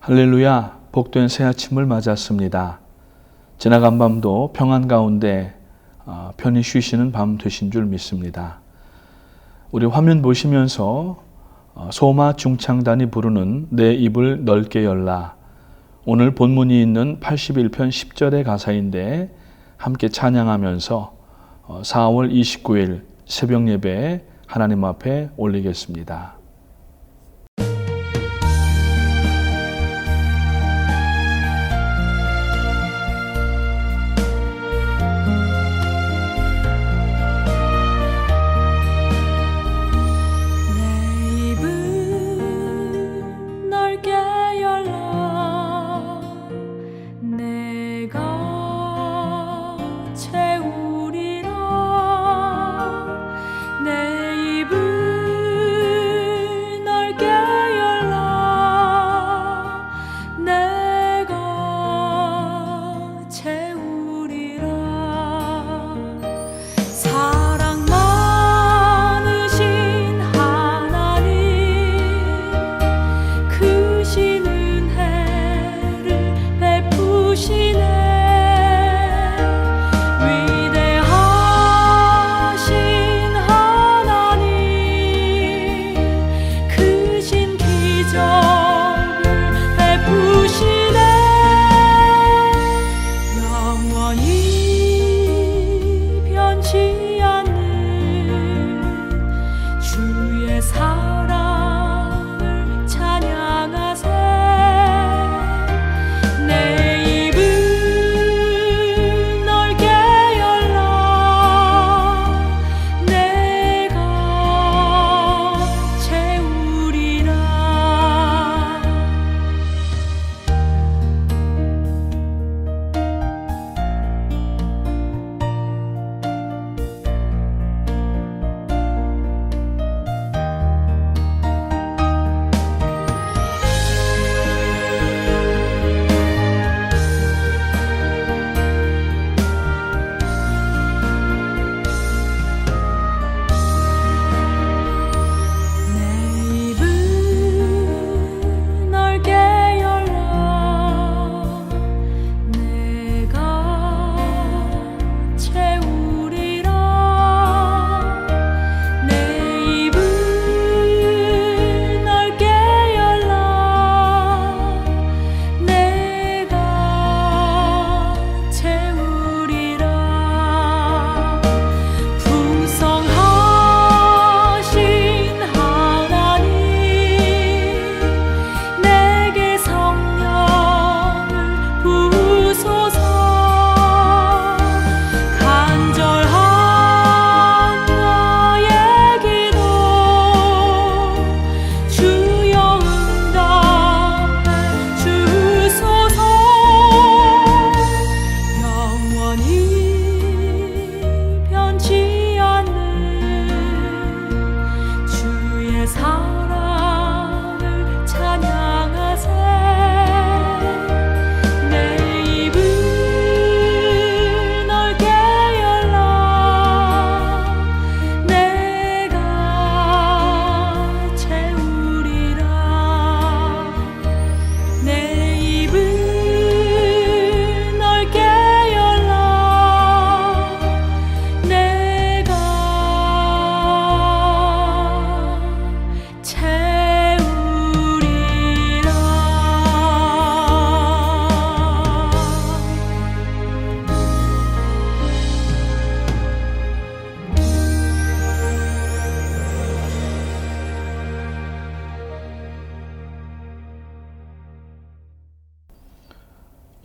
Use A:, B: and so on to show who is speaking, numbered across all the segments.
A: 할렐루야, 복된 새 아침을 맞았습니다. 지나간 밤도 평안 가운데 편히 쉬시는 밤 되신 줄 믿습니다. 우리 화면 보시면서 소마 중창단이 부르는 내 입을 넓게 열라, 오늘 본문이 있는 81편 10절의 가사인데 함께 찬양하면서 4월 29일 새벽 예배에 하나님 앞에 올리겠습니다.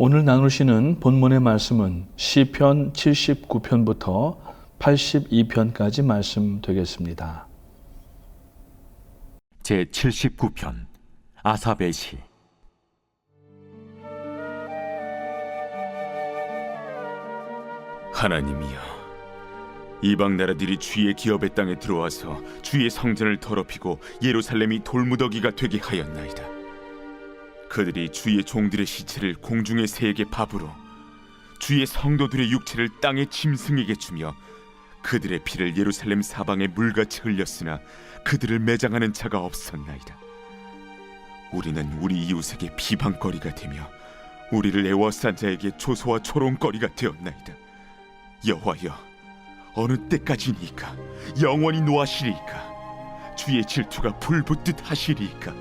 A: 오늘 나누시는 본문의 말씀은 시편 79편부터 82편까지 말씀 되겠습니다.
B: 제79편 아삽의 시.
C: 하나님이여, 이방 나라들이 주의 기업의 땅에 들어와서 주의 성전을 더럽히고 예루살렘이 돌무더기가 되게 하였나이다. 그들이 주의 종들의 시체를 공중의 새에게 밥으로, 주의 성도들의 육체를 땅의 짐승에게 주며 그들의 피를 예루살렘 사방에 물같이 흘렸으나 그들을 매장하는 자가 없었나이다. 우리는 우리 이웃에게 비방거리가 되며 우리를 애워싼 자에게 조소와 조롱거리가 되었나이다. 여호와여, 어느 때까지니까? 영원히 노하시리이까? 주의 질투가 불붙듯 하시리이까?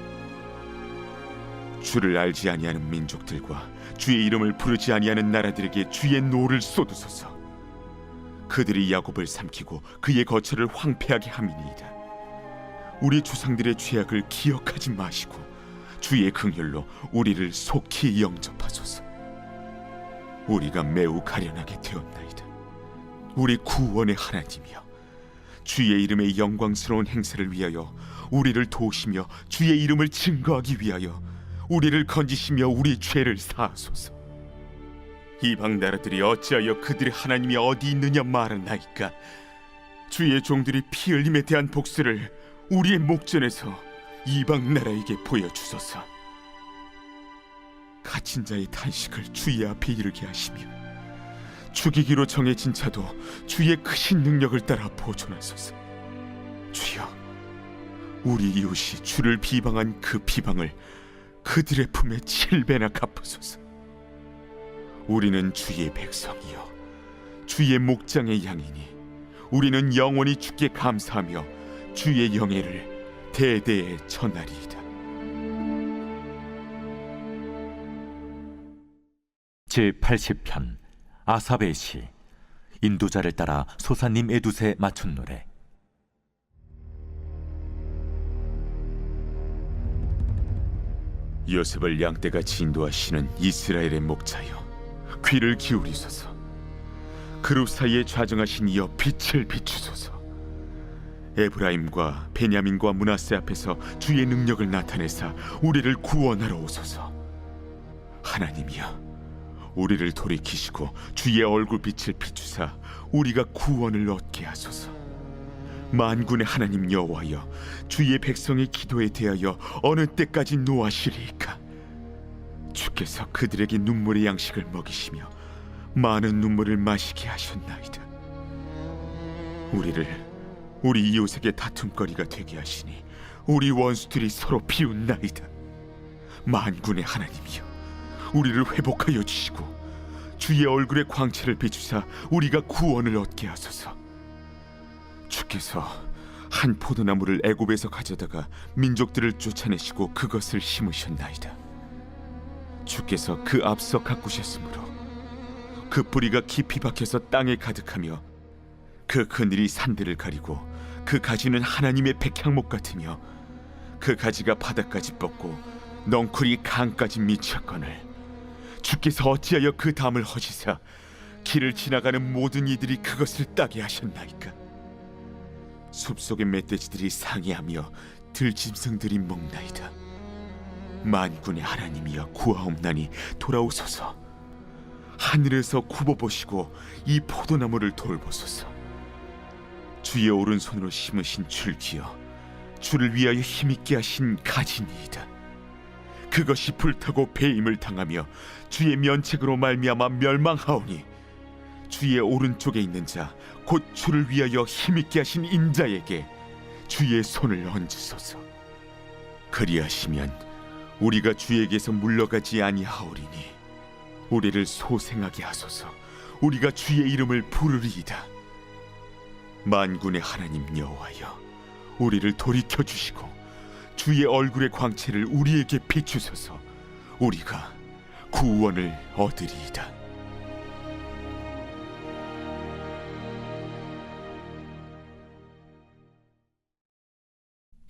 C: 주를 알지 아니하는 민족들과 주의 이름을 부르지 아니하는 나라들에게 주의 노를 쏟으소서. 그들이 야곱을 삼키고 그의 거처를 황폐하게 함이니이다. 우리 조상들의 죄악을 기억하지 마시고 주의 긍휼로 우리를 속히 영접하소서. 우리가 매우 가련하게 되었나이다. 우리 구원의 하나님이여, 주의 이름의 영광스러운 행세를 위하여 우리를 도우시며 주의 이름을 증거하기 위하여 우리를 건지시며 우리 죄를 사하소서. 이방 나라들이 어찌하여 그들의 하나님이 어디 있느냐 말하나이까? 주의 종들이 피 흘림에 대한 복수를 우리의 목전에서 이방 나라에게 보여주소서. 갇힌 자의 탄식을 주의 앞에 이르게 하시며 죽이기로 정해진 자도 주의 크신 능력을 따라 보존하소서. 주여, 우리 이웃이 주를 비방한 그 비방을 그들의 품에 7배나 갚으소서. 우리는 주의 백성이요 주의 목장의 양이니 우리는 영원히 주께 감사하며 주의 영예를 대대에 전하리이다.
B: 제80편 아삽의 시. 인도자를 따라 소사님 에두세 맞춘 노래.
C: 요셉을 양떼같이 인도하시는 이스라엘의 목자여, 귀를 기울이소서. 그룹 사이에 좌정하신 이여, 빛을 비추소서. 에브라임과 베냐민과 므낫세 앞에서 주의 능력을 나타내사 우리를 구원하러 오소서. 하나님이여, 우리를 돌이키시고 주의 얼굴빛을 비추사 우리가 구원을 얻게 하소서. 만군의 하나님 여호와여, 주의 백성의 기도에 대하여 어느 때까지 노하시리이까? 주께서 그들에게 눈물의 양식을 먹이시며 많은 눈물을 마시게 하셨나이다. 우리를 우리 이웃에게 다툼거리가 되게 하시니 우리 원수들이 서로 비웃나이다. 만군의 하나님이여, 우리를 회복하여 주시고 주의 얼굴의 광채를 비추사 우리가 구원을 얻게 하소서. 주께서 한 포도나무를 애굽에서 가져다가 민족들을 쫓아내시고 그것을 심으셨나이다. 주께서 그 앞서 가꾸셨으므로 그 뿌리가 깊이 박혀서 땅에 가득하며 그 그늘이 산들을 가리고 그 가지는 하나님의 백향목 같으며 그 가지가 바닥까지 뻗고 넝쿨이 강까지 미쳤거늘 주께서 어찌하여 그 담을 허시사 길을 지나가는 모든 이들이 그것을 따게 하셨나이까? 숲속의 멧돼지들이 상해하며 들짐승들이 먹나이다. 만군의 하나님이여, 구하옵나니 돌아오소서. 하늘에서 굽어보시고 이 포도나무를 돌보소서. 주의 오른손으로 심으신 줄기여, 주를 위하여 힘있게 하신 가지니이다. 그것이 불타고 배임을 당하며 주의 면책으로 말미암아 멸망하오니 주의 오른쪽에 있는 자 곧 주를 위하여 힘있게 하신 인자에게 주의 손을 얹으소서. 그리하시면 우리가 주에게서 물러가지 아니하오리니 우리를 소생하게 하소서. 우리가 주의 이름을 부르리이다. 만군의 하나님 여호와여, 우리를 돌이켜 주시고 주의 얼굴의 광채를 우리에게 비추소서. 우리가 구원을 얻으리이다.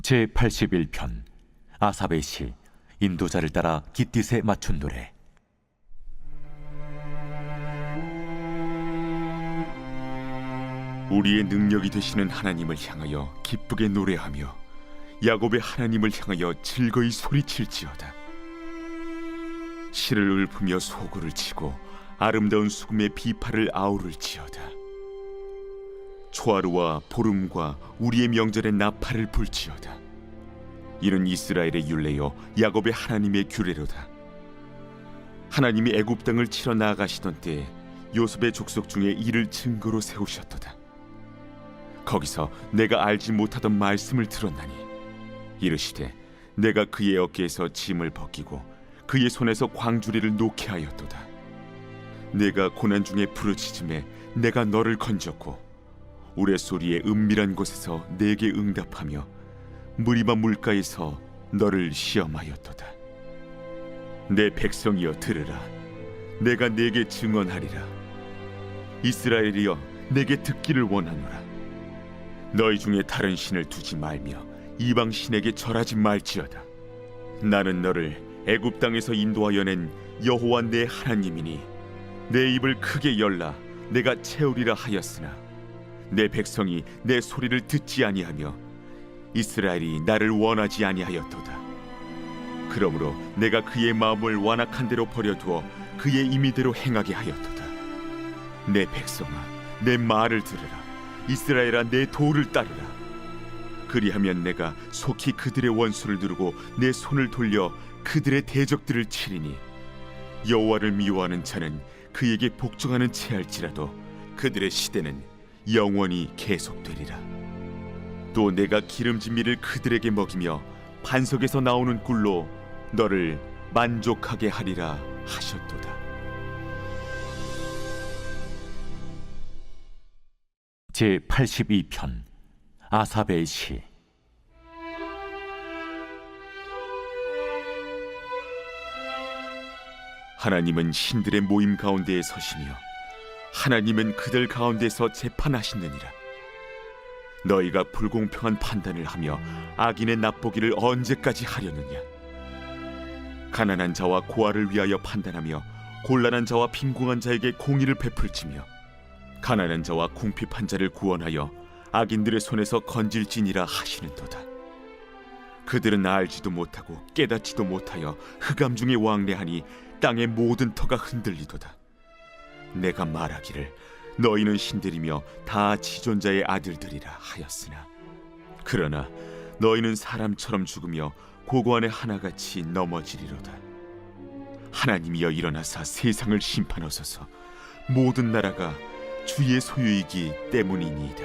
B: 제81편 아삽의 시. 인도자를 따라 깃딧에 맞춘 노래.
C: 우리의 능력이 되시는 하나님을 향하여 기쁘게 노래하며 야곱의 하나님을 향하여 즐거이 소리칠지어다. 실을 읊으며 소구를 치고 아름다운 수금의 비파를 아우를지어다. 초하루와 보름과 우리의 명절에 나팔을 불지어다. 이는 이스라엘의 율례요 야곱의 하나님의 규례로다. 하나님이 애굽 땅을 치러 나아가시던 때에 요셉의 족속 중에 이를 증거로 세우셨도다. 거기서 내가 알지 못하던 말씀을 들었나니 이르시되 내가 그의 어깨에서 짐을 벗기고 그의 손에서 광주리를 놓게 하였도다. 내가 고난 중에 부르짖음에 내가 너를 건졌고 우레소리의 은밀한 곳에서 내게 응답하며 무리바 물가에서 너를 시험하였도다. 내 백성이여 들으라. 내가 내게 증언하리라. 이스라엘이여 내게 듣기를 원하노라. 너희 중에 다른 신을 두지 말며 이방 신에게 절하지 말지어다. 나는 너를 애굽 땅에서 인도하여 낸 여호와 내 하나님이니 내 입을 크게 열라 내가 채우리라 하였으나 내 백성이 내 소리를 듣지 아니하며 이스라엘이 나를 원하지 아니하였도다. 그러므로 내가 그의 마음을 완악한 대로 버려두어 그의 임의대로 행하게 하였도다. 내 백성아 내 말을 들으라. 이스라엘아 내 도를 따르라. 그리하면 내가 속히 그들의 원수를 누르고 내 손을 돌려 그들의 대적들을 치리니 여호와를 미워하는 자는 그에게 복종하는 채할지라도 그들의 시대는 영원히 계속되리라. 또 내가 기름진 밀을 그들에게 먹이며 반석에서 나오는 꿀로 너를 만족하게 하리라 하셨도다.
B: 제 82편 아삽의 시.
C: 하나님은 신들의 모임 가운데에 서시며 하나님은 그들 가운데서 재판하시느니라. 너희가 불공평한 판단을 하며 악인의 납보기를 언제까지 하려느냐. 가난한 자와 고아를 위하여 판단하며 곤란한 자와 빈궁한 자에게 공의를 베풀지며 가난한 자와 궁핍한 자를 구원하여 악인들의 손에서 건질지니라 하시는도다. 그들은 알지도 못하고 깨닫지도 못하여 흑암 중에 왕래하니 땅의 모든 터가 흔들리도다. 내가 말하기를 너희는 신들이며 다 지존자의 아들들이라 하였으나 그러나 너희는 사람처럼 죽으며 고고한의 하나같이 넘어지리로다. 하나님이여 일어나사 세상을 심판하소서. 모든 나라가 주의 소유이기 때문이니이다.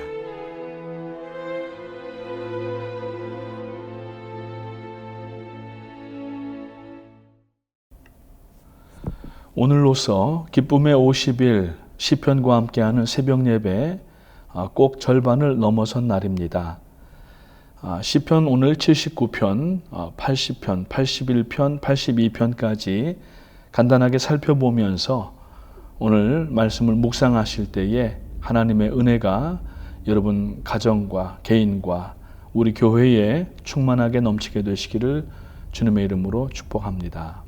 A: 오늘로서 기쁨의 50일 시편과 함께하는 새벽 예배 꼭 절반을 넘어선 날입니다. 시편 오늘 79편, 80편, 81편, 82편까지 간단하게 살펴보면서 오늘 말씀을 묵상하실 때에 하나님의 은혜가 여러분 가정과 개인과 우리 교회에 충만하게 넘치게 되시기를 주님의 이름으로 축복합니다.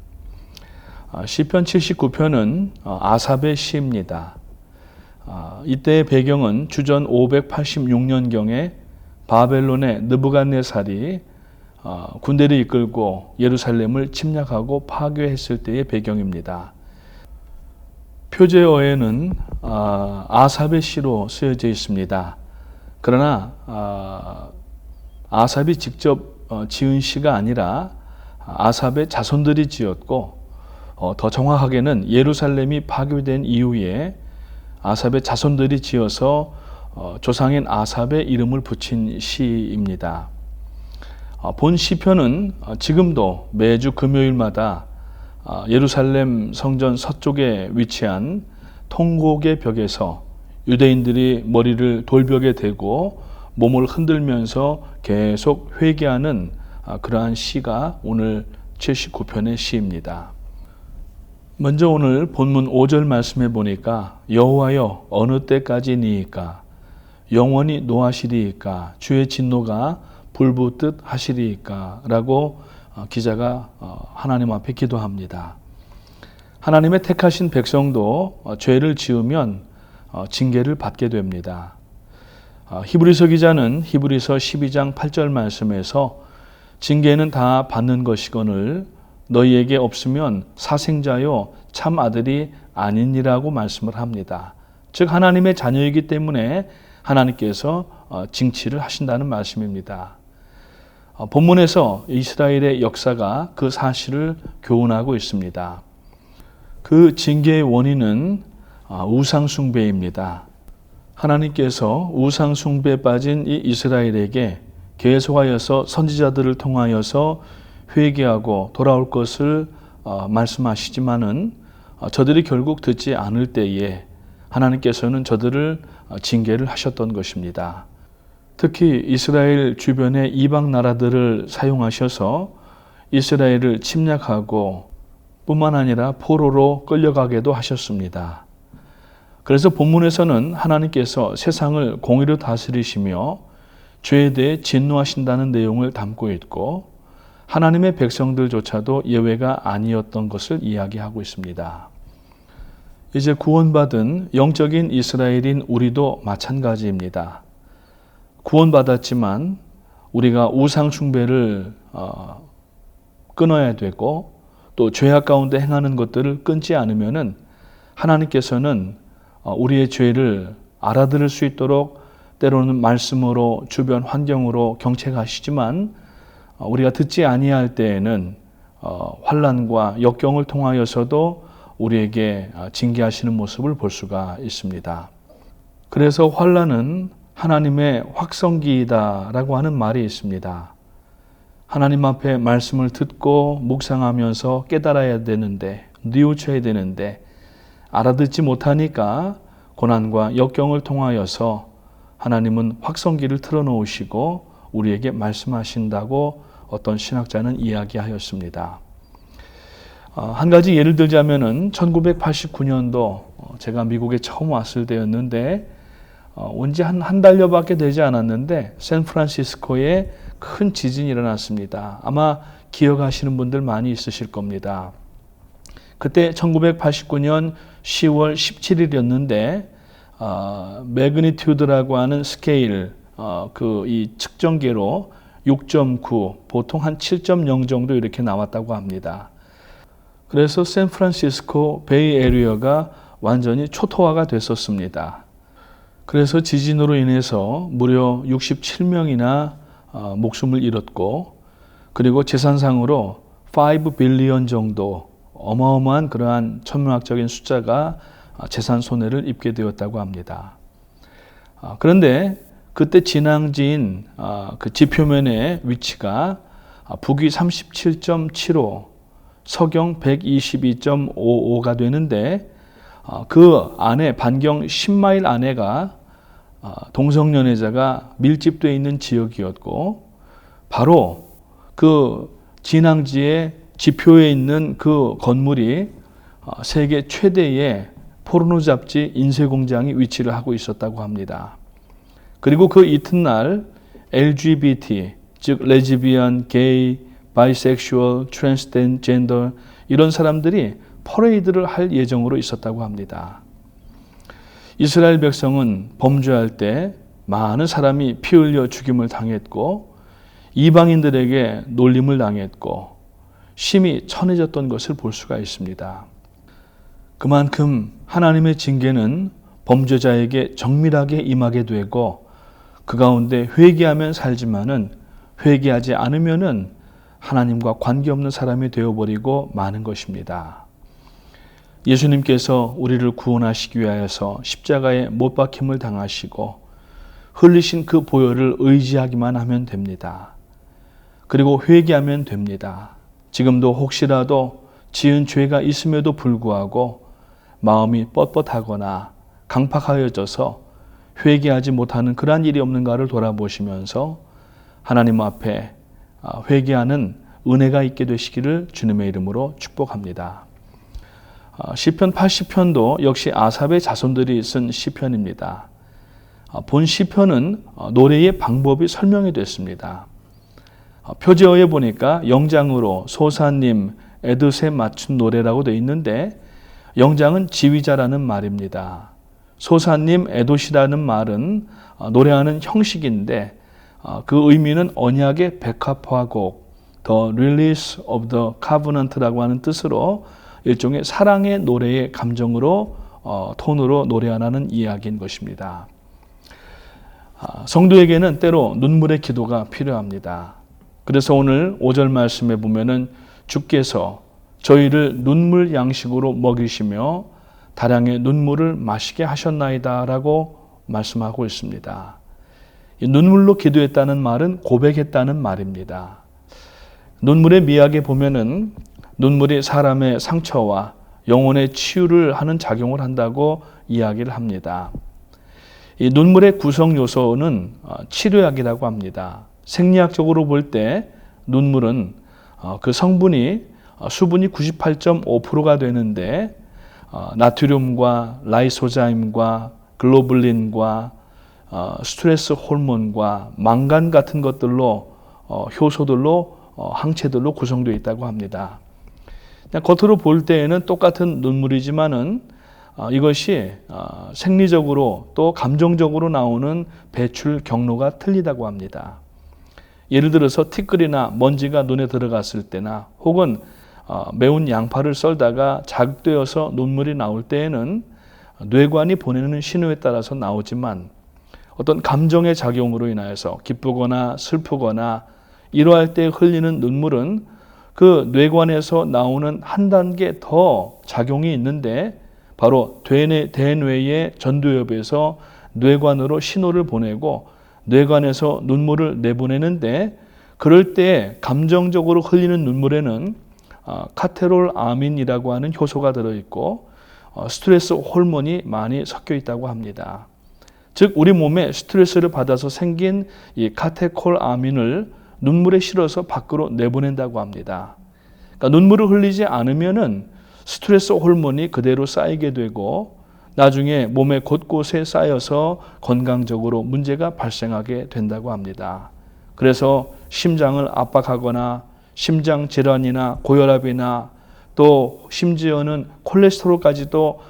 A: 시편 79편은 아삽의 시입니다. 이때의 배경은 주전 586년경에 바벨론의 느부갓네살이 군대를 이끌고 예루살렘을 침략하고 파괴했을 때의 배경입니다. 표제어에는 아삽의 시로 쓰여져 있습니다. 그러나 아삽이 직접 지은 시가 아니라 아삽의 자손들이 지었고 더 정확하게는 예루살렘이 파괴된 이후에 아삽의 자손들이 지어서 조상인 아삽의 이름을 붙인 시입니다. 본 시편은 지금도 매주 금요일마다 예루살렘 성전 서쪽에 위치한 통곡의 벽에서 유대인들이 머리를 돌벽에 대고 몸을 흔들면서 계속 회개하는 그러한 시가 오늘 79편의 시입니다. 먼저 오늘 본문 5절 말씀해 보니까 여호와여 어느 때까지니이까 영원히 노하시리이까 주의 진노가 불붙듯 하시리이까 라고 기자가 하나님 앞에 기도합니다. 하나님의 택하신 백성도 죄를 지으면 징계를 받게 됩니다. 히브리서 기자는 히브리서 12장 8절 말씀에서 징계는 다 받는 것이거늘 너희에게 없으면 사생자요 참 아들이 아니니라고 말씀을 합니다. 즉 하나님의 자녀이기 때문에 하나님께서 징치를 하신다는 말씀입니다. 본문에서 이스라엘의 역사가 그 사실을 교훈하고 있습니다. 그 징계의 원인은 우상 숭배입니다. 하나님께서 우상 숭배에 빠진 이 이스라엘에게 계속하여서 선지자들을 통하여서 회개하고 돌아올 것을 말씀하시지만은 저들이 결국 듣지 않을 때에 하나님께서는 저들을 징계를 하셨던 것입니다. 특히 이스라엘 주변의 이방 나라들을 사용하셔서 이스라엘을 침략하고 뿐만 아니라 포로로 끌려가게도 하셨습니다. 그래서 본문에서는 하나님께서 세상을 공의로 다스리시며 죄에 대해 진노하신다는 내용을 담고 있고 하나님의 백성들조차도 예외가 아니었던 것을 이야기하고 있습니다. 이제 구원받은 영적인 이스라엘인 우리도 마찬가지입니다. 구원받았지만 우리가 우상 숭배를 끊어야 되고 또 죄악 가운데 행하는 것들을 끊지 않으면은 하나님께서는 우리의 죄를 알아들을 수 있도록 때로는 말씀으로 주변 환경으로 경책하시지만 우리가 듣지 아니할 때에는 환난과 역경을 통하여서도 우리에게 징계하시는 모습을 볼 수가 있습니다. 그래서 환난은 하나님의 확성기이다라고 하는 말이 있습니다. 하나님 앞에 말씀을 듣고 묵상하면서 깨달아야 되는데 뉘우쳐야 되는데 알아듣지 못하니까 고난과 역경을 통하여서 하나님은 확성기를 틀어놓으시고 우리에게 말씀하신다고 어떤 신학자는 이야기하였습니다. 한 가지 예를 들자면은 1989년도 제가 미국에 처음 왔을 때였는데 온 지 한 달여밖에 되지 않았는데 샌프란시스코에 큰 지진이 일어났습니다. 아마 기억하시는 분들 많이 있으실 겁니다. 그때 1989년 10월 17일이었는데 매그니튜드라고 하는 스케일 이 측정계로 6.9 보통 한 7.0 정도 이렇게 나왔다고 합니다. 그래서 샌프란시스코 베이 에리어가 완전히 초토화가 됐었습니다. 그래서 지진으로 인해서 무려 67명이나 목숨을 잃었고 그리고 재산상으로 5 빌리언 정도 어마어마한 그러한 천문학적인 숫자가 재산 손해를 입게 되었다고 합니다. 그런데 그때 진앙지인 그 지표면의 위치가 북위 37.75, 서경 122.55가 되는데 그 안에 반경 10마일 안에가 동성연애자가 밀집되어 있는 지역이었고 바로 그 진앙지의 지표에 있는 그 건물이 세계 최대의 포르노 잡지 인쇄공장이 위치를 하고 있었다고 합니다. 그리고 그 이튿날 LGBT, 즉 레즈비언, 게이, 바이섹슈얼, 트랜스젠더 이런 사람들이 퍼레이드를 할 예정으로 있었다고 합니다. 이스라엘 백성은 범죄할 때 많은 사람이 피 흘려 죽임을 당했고 이방인들에게 놀림을 당했고 심히 천해졌던 것을 볼 수가 있습니다. 그만큼 하나님의 징계는 범죄자에게 정밀하게 임하게 되고 그 가운데 회개하면 살지만은 회개하지 않으면은 하나님과 관계없는 사람이 되어버리고 마는 것입니다. 예수님께서 우리를 구원하시기 위하여서 십자가에 못 박힘을 당하시고 흘리신 그 보혈을 의지하기만 하면 됩니다. 그리고 회개하면 됩니다. 지금도 혹시라도 지은 죄가 있음에도 불구하고 마음이 뻣뻣하거나 강팍하여져서 회개하지 못하는 그러한 일이 없는가를 돌아보시면서 하나님 앞에 회개하는 은혜가 있게 되시기를 주님의 이름으로 축복합니다. 시편 80편도 역시 아삽의 자손들이 쓴 시편입니다. 본 시편은 노래의 방법이 설명이 됐습니다. 표제어에 보니까 영장으로 소사님 에드세 맞춘 노래라고 되어 있는데 영장은 지휘자라는 말입니다. 소사님 에돗이라는 말은 노래하는 형식인데 그 의미는 언약의 백합화곡, The Release of the Covenant라고 하는 뜻으로 일종의 사랑의 노래의 감정으로 톤으로 노래하는 이야기인 것입니다. 성도에게는 때로 눈물의 기도가 필요합니다. 그래서 오늘 5절 말씀에 보면은 주께서 저희를 눈물 양식으로 먹이시며 다량의 눈물을 마시게 하셨나이다 라고 말씀하고 있습니다. 이 눈물로 기도했다는 말은 고백했다는 말입니다. 눈물의 미학에 보면은 눈물이 사람의 상처와 영혼의 치유를 하는 작용을 한다고 이야기를 합니다. 이 눈물의 구성 요소는 치료약이라고 합니다. 생리학적으로 볼 때 눈물은 그 성분이 수분이 98.5%가 되는데 나트륨과 라이소자임과 글로불린과 스트레스 호르몬과 망간 같은 것들로 효소들로 항체들로 구성되어 있다고 합니다. 겉으로 볼 때에는 똑같은 눈물이지만은 이것이 생리적으로 또 감정적으로 나오는 배출 경로가 틀리다고 합니다. 예를 들어서 티끌이나 먼지가 눈에 들어갔을 때나 혹은 매운 양파를 썰다가 자극되어서 눈물이 나올 때에는 뇌관이 보내는 신호에 따라서 나오지만 어떤 감정의 작용으로 인하여서 기쁘거나 슬프거나 이러할 때 흘리는 눈물은 그 뇌관에서 나오는 한 단계 더 작용이 있는데 바로 대뇌의 전두엽에서 뇌관으로 신호를 보내고 뇌관에서 눈물을 내보내는데 그럴 때 감정적으로 흘리는 눈물에는 카테롤아민이라고 하는 효소가 들어있고 스트레스 호르몬이 많이 섞여 있다고 합니다. 즉 우리 몸에 스트레스를 받아서 생긴 이 카테콜아민을 눈물에 실어서 밖으로 내보낸다고 합니다. 그러니까 눈물을 흘리지 않으면은 스트레스 호르몬이 그대로 쌓이게 되고 나중에 몸의 곳곳에 쌓여서 건강적으로 문제가 발생하게 된다고 합니다. 그래서 심장을 압박하거나 심장 질환이나 고혈압이나 또 심지어는 콜레스테롤까지도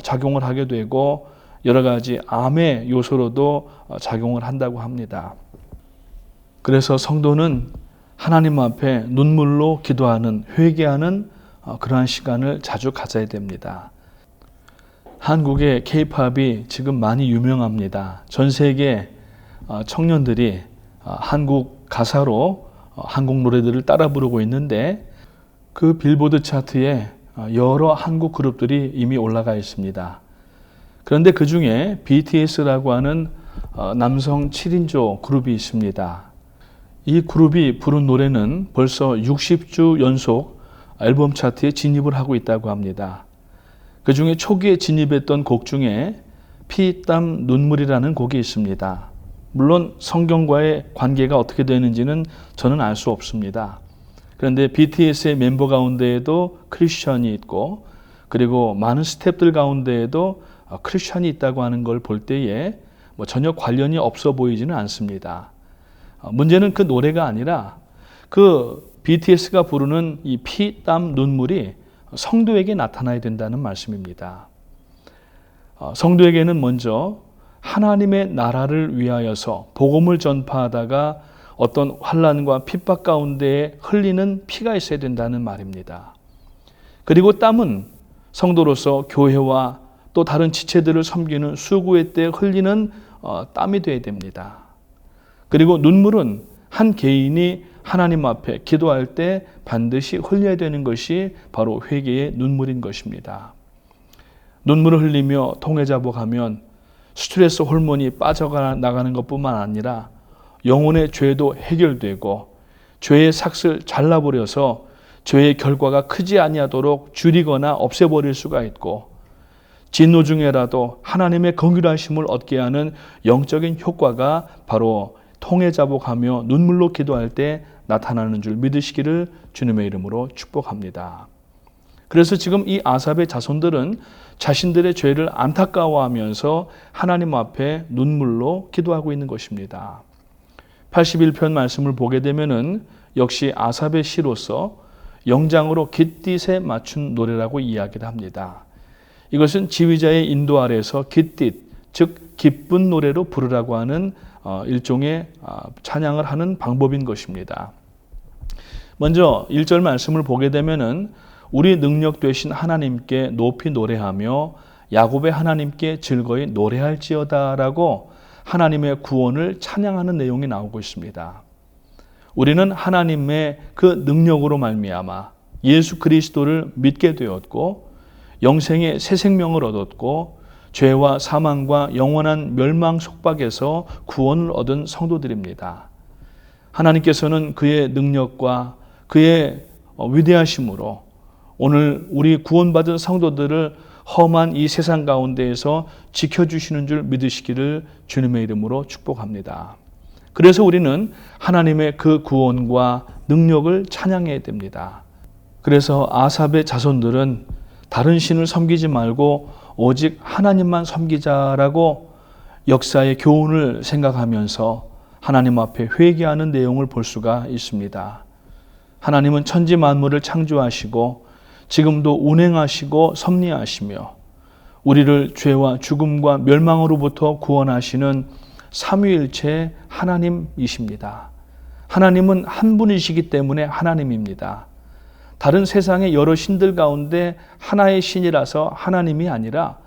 A: 작용을 하게 되고 여러 가지 암의 요소로도 작용을 한다고 합니다. 그래서 성도는 하나님 앞에 눈물로 기도하는, 회개하는 그러한 시간을 자주 가져야 됩니다. 한국의 K-팝이 지금 많이 유명합니다. 전 세계 청년들이 한국 가사로 한국 노래들을 따라 부르고 있는데 그 빌보드 차트에 여러 한국 그룹들이 이미 올라가 있습니다. 그런데 그 중에 BTS라고 하는 남성 7인조 그룹이 있습니다. 이 그룹이 부른 노래는 벌써 60주 연속 앨범 차트에 진입을 하고 있다고 합니다. 그 중에 초기에 진입했던 곡 중에 피, 땀, 눈물이라는 곡이 있습니다. 물론 성경과의 관계가 어떻게 되는지는 저는 알 수 없습니다. 그런데 BTS의 멤버 가운데에도 크리스천이 있고 그리고 많은 스태프들 가운데에도 크리스천이 있다고 하는 걸 볼 때에 전혀 관련이 없어 보이지는 않습니다. 문제는 그 노래가 아니라 그 BTS가 부르는 이 피, 땀, 눈물이 성도에게 나타나야 된다는 말씀입니다. 성도에게는 먼저 하나님의 나라를 위하여서 복음을 전파하다가 어떤 환난과 핍박 가운데에 흘리는 피가 있어야 된다는 말입니다. 그리고 땀은 성도로서 교회와 또 다른 지체들을 섬기는 수고의 때 흘리는 땀이 되어야 됩니다. 그리고 눈물은 한 개인이 하나님 앞에 기도할 때 반드시 흘려야 되는 것이 바로 회개의 눈물인 것입니다. 눈물을 흘리며 통회자복하면 스트레스 호르몬이 빠져나가는 것뿐만 아니라 영혼의 죄도 해결되고 죄의 삭을 잘라버려서 죄의 결과가 크지 아니하도록 줄이거나 없애버릴 수가 있고 진노 중에라도 하나님의 긍휼하심을 얻게 하는 영적인 효과가 바로 통회자복하며 눈물로 기도할 때 나타나는 줄 믿으시기를 주님의 이름으로 축복합니다. 그래서 지금 이 아삽의 자손들은 자신들의 죄를 안타까워하면서 하나님 앞에 눈물로 기도하고 있는 것입니다. 81편 말씀을 보게 되면은 역시 아삽의 시로서 영장으로 깃딧에 맞춘 노래라고 이야기를 합니다. 이것은 지휘자의 인도 아래에서 깃딧, 즉 기쁜 노래로 부르라고 하는 일종의 찬양을 하는 방법인 것입니다. 먼저 1절 말씀을 보게 되면은 우리 능력 되신 하나님께 높이 노래하며 야곱의 하나님께 즐거이 노래할지어다라고 하나님의 구원을 찬양하는 내용이 나오고 있습니다. 우리는 하나님의 그 능력으로 말미암아 예수 그리스도를 믿게 되었고 영생의 새 생명을 얻었고 죄와 사망과 영원한 멸망 속박에서 구원을 얻은 성도들입니다. 하나님께서는 그의 능력과 그의 위대하심으로 오늘 우리 구원받은 성도들을 험한 이 세상 가운데에서 지켜주시는 줄 믿으시기를 주님의 이름으로 축복합니다. 그래서 우리는 하나님의 그 구원과 능력을 찬양해야 됩니다. 그래서 아삽의 자손들은 다른 신을 섬기지 말고 오직 하나님만 섬기자라고 역사의 교훈을 생각하면서 하나님 앞에 회개하는 내용을 볼 수가 있습니다. 하나님은 천지 만물을 창조하시고 지금도 운행하시고 섭리하시며 우리를 죄와 죽음과 멸망으로부터 구원하시는 삼위일체 하나님이십니다. 하나님은 한 분이시기 때문에 하나님입니다. 다른 세상의 여러 신들 가운데 하나의 신이라서 하나님이 아니라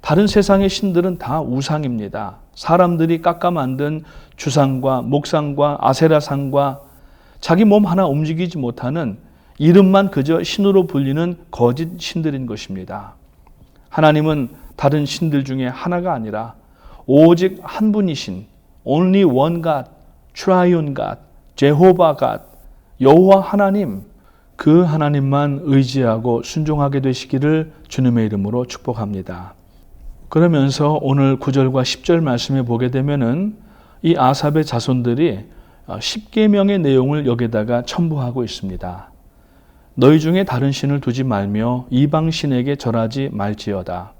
A: 다른 세상의 신들은 다 우상입니다. 사람들이 깎아 만든 주상과 목상과 아세라상과 자기 몸 하나 움직이지 못하는 이름만 그저 신으로 불리는 거짓 신들인 것입니다. 하나님은 다른 신들 중에 하나가 아니라 오직 한 분이신 Only One God, Triune God, 제호바 God, 여호와 하나님, 그 하나님만 의지하고 순종하게 되시기를 주님의 이름으로 축복합니다. 그러면서 오늘 9절과 10절 말씀에 보게 되면은 이 아삽의 자손들이 10계명의 내용을 여기다가 첨부하고 있습니다. 너희 중에 다른 신을 두지 말며 이방 신에게 절하지 말지어다.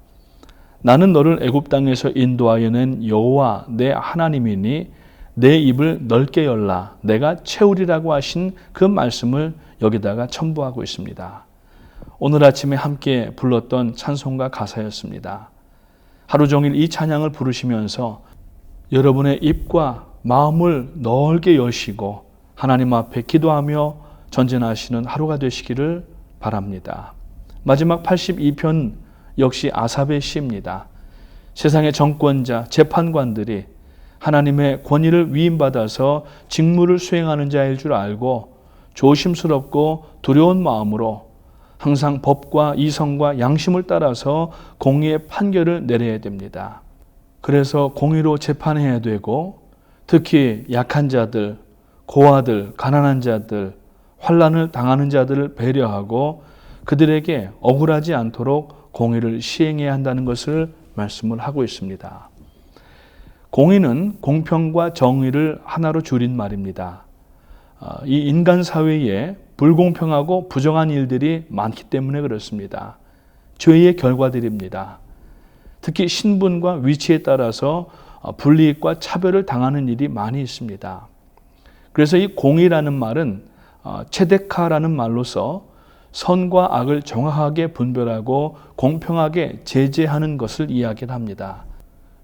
A: 나는 너를 애굽 땅에서 인도하여 낸 여호와 내 하나님이니 내 입을 넓게 열라 내가 채우리라고 하신 그 말씀을 여기다가 첨부하고 있습니다. 오늘 아침에 함께 불렀던 찬송가 가사였습니다. 하루 종일 이 찬양을 부르시면서 여러분의 입과 마음을 넓게 여시고 하나님 앞에 기도하며 전진하시는 하루가 되시기를 바랍니다. 마지막 82편 역시 아삽의 시입니다. 세상의 정권자, 재판관들이 하나님의 권위를 위임받아서 직무를 수행하는 자일 줄 알고 조심스럽고 두려운 마음으로 항상 법과 이성과 양심을 따라서 공의의 판결을 내려야 됩니다. 그래서 공의로 재판해야 되고 특히 약한 자들, 고아들, 가난한 자들, 환난을 당하는 자들을 배려하고 그들에게 억울하지 않도록 공의를 시행해야 한다는 것을 말씀을 하고 있습니다. 공의는 공평과 정의를 하나로 줄인 말입니다. 이 인간 사회에 불공평하고 부정한 일들이 많기 때문에 그렇습니다. 죄의 결과들입니다. 특히 신분과 위치에 따라서 불이익과 차별을 당하는 일이 많이 있습니다. 그래서 이 공의라는 말은 체데카라는 말로서 선과 악을 정확하게 분별하고 공평하게 제재하는 것을 이야기를 합니다.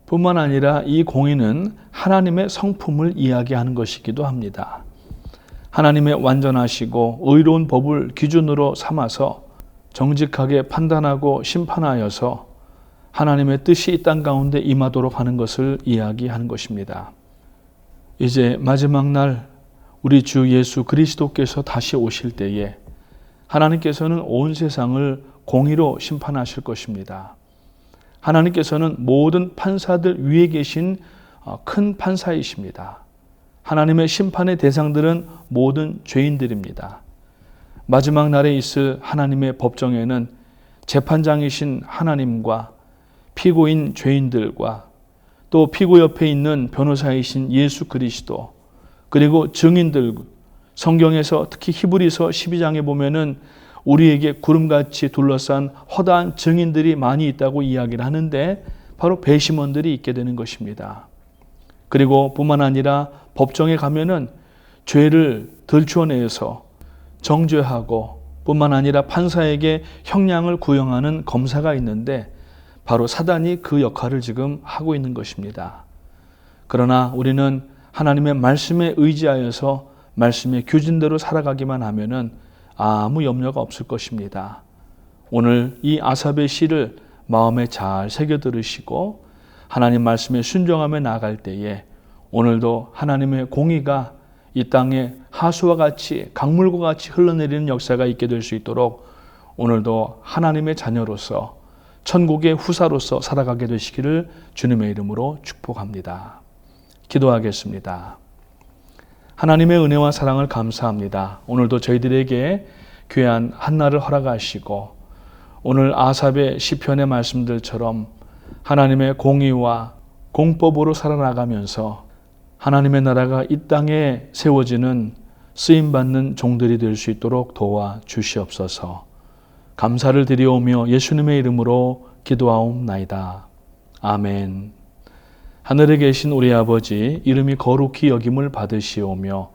A: 뿐만 아니라 이 공의는 하나님의 성품을 이야기하는 것이기도 합니다. 하나님의 완전하시고 의로운 법을 기준으로 삼아서 정직하게 판단하고 심판하여서 하나님의 뜻이 이 땅 가운데 임하도록 하는 것을 이야기하는 것입니다. 이제 마지막 날 우리 주 예수 그리스도께서 다시 오실 때에 하나님께서는 온 세상을 공의로 심판하실 것입니다. 하나님께서는 모든 판사들 위에 계신 큰 판사이십니다. 하나님의 심판의 대상들은 모든 죄인들입니다. 마지막 날에 있을 하나님의 법정에는 재판장이신 하나님과 피고인 죄인들과 또 피고 옆에 있는 변호사이신 예수 그리스도 그리고 증인들, 성경에서 특히 히브리서 12장에 보면은 우리에게 구름같이 둘러싼 허다한 증인들이 많이 있다고 이야기를 하는데 바로 배심원들이 있게 되는 것입니다. 그리고 뿐만 아니라 법정에 가면은 죄를 들추어내서 정죄하고 뿐만 아니라 판사에게 형량을 구형하는 검사가 있는데 바로 사단이 그 역할을 지금 하고 있는 것입니다. 그러나 우리는 하나님의 말씀에 의지하여서 말씀의 규진대로 살아가기만 하면은 아무 염려가 없을 것입니다. 오늘 이 아삽의 시를 마음에 잘 새겨 들으시고 하나님 말씀에 순종하며 나아갈 때에 오늘도 하나님의 공의가 이 땅에 하수와 같이 강물과 같이 흘러내리는 역사가 있게 될 수 있도록 오늘도 하나님의 자녀로서 천국의 후사로서 살아가게 되시기를 주님의 이름으로 축복합니다. 기도하겠습니다. 하나님의 은혜와 사랑을 감사합니다. 오늘도 저희들에게 귀한 한날을 허락하시고 오늘 아삽의 시편의 말씀들처럼 하나님의 공의와 공법으로 살아나가면서 하나님의 나라가 이 땅에 세워지는 쓰임받는 종들이 될 수 있도록 도와 주시옵소서. 감사를 드리오며 예수님의 이름으로 기도하옵나이다. 아멘. 하늘에 계신 우리 아버지, 이름이 거룩히 여김을 받으시오며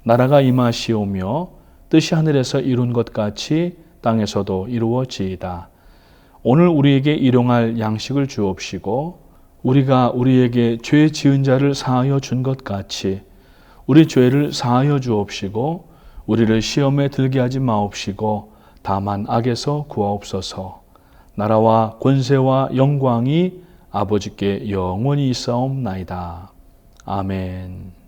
A: 나라가 임하시오며 뜻이 하늘에서 이룬 것 같이 땅에서도 이루어지이다. 오늘 우리에게 일용할 양식을 주옵시고 우리가 우리에게 죄 지은 자를 사하여 준 것 같이 우리 죄를 사하여 주옵시고 우리를 시험에 들게 하지 마옵시고 다만 악에서 구하옵소서. 나라와 권세와 영광이 아버지께 영원히 있사옵나이다. 아멘.